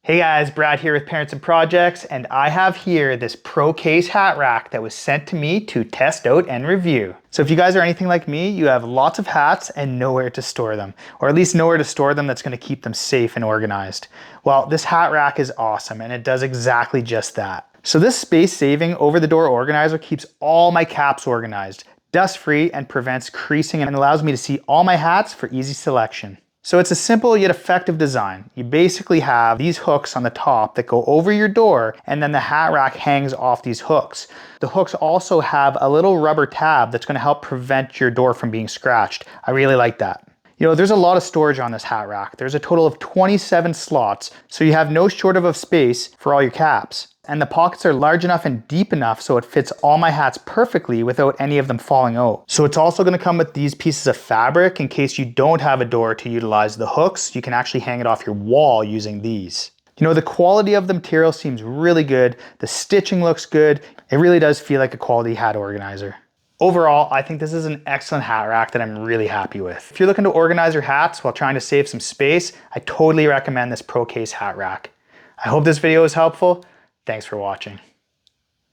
Hey guys, Brad here with Parents and Projects, and I have here this Pro Case hat rack that was sent to me to test out and review. So if you guys are anything like me, you have lots of hats and nowhere to store them, or at least nowhere to store them that's going to keep them safe and organized. Well, this hat rack is awesome and it does exactly just that. So this space-saving over-the-door organizer keeps all my caps organized, dust-free, and prevents creasing and allows me to see all my hats for easy selection. So it's a simple yet effective design. You basically have these hooks on the top that go over your door, and then the hat rack hangs off these hooks. The hooks also have a little rubber tab that's going to help prevent your door from being scratched. I really like that. You know, there's a lot of storage on this hat rack. There's a total of 27 slots, so you have no shortage of space for all your caps. And the pockets are large enough and deep enough so it fits all my hats perfectly without any of them falling out. So it's also going to come with these pieces of fabric in case you don't have a door to utilize the hooks. You can actually hang it off your wall using these. You know, the quality of the material seems really good. The stitching looks good. It really does feel like a quality hat organizer. Overall, I think this is an excellent hat rack that I'm really happy with. If you're looking to organize your hats while trying to save some space, I totally recommend this Pro Case hat rack. I hope this video was helpful. Thanks for watching.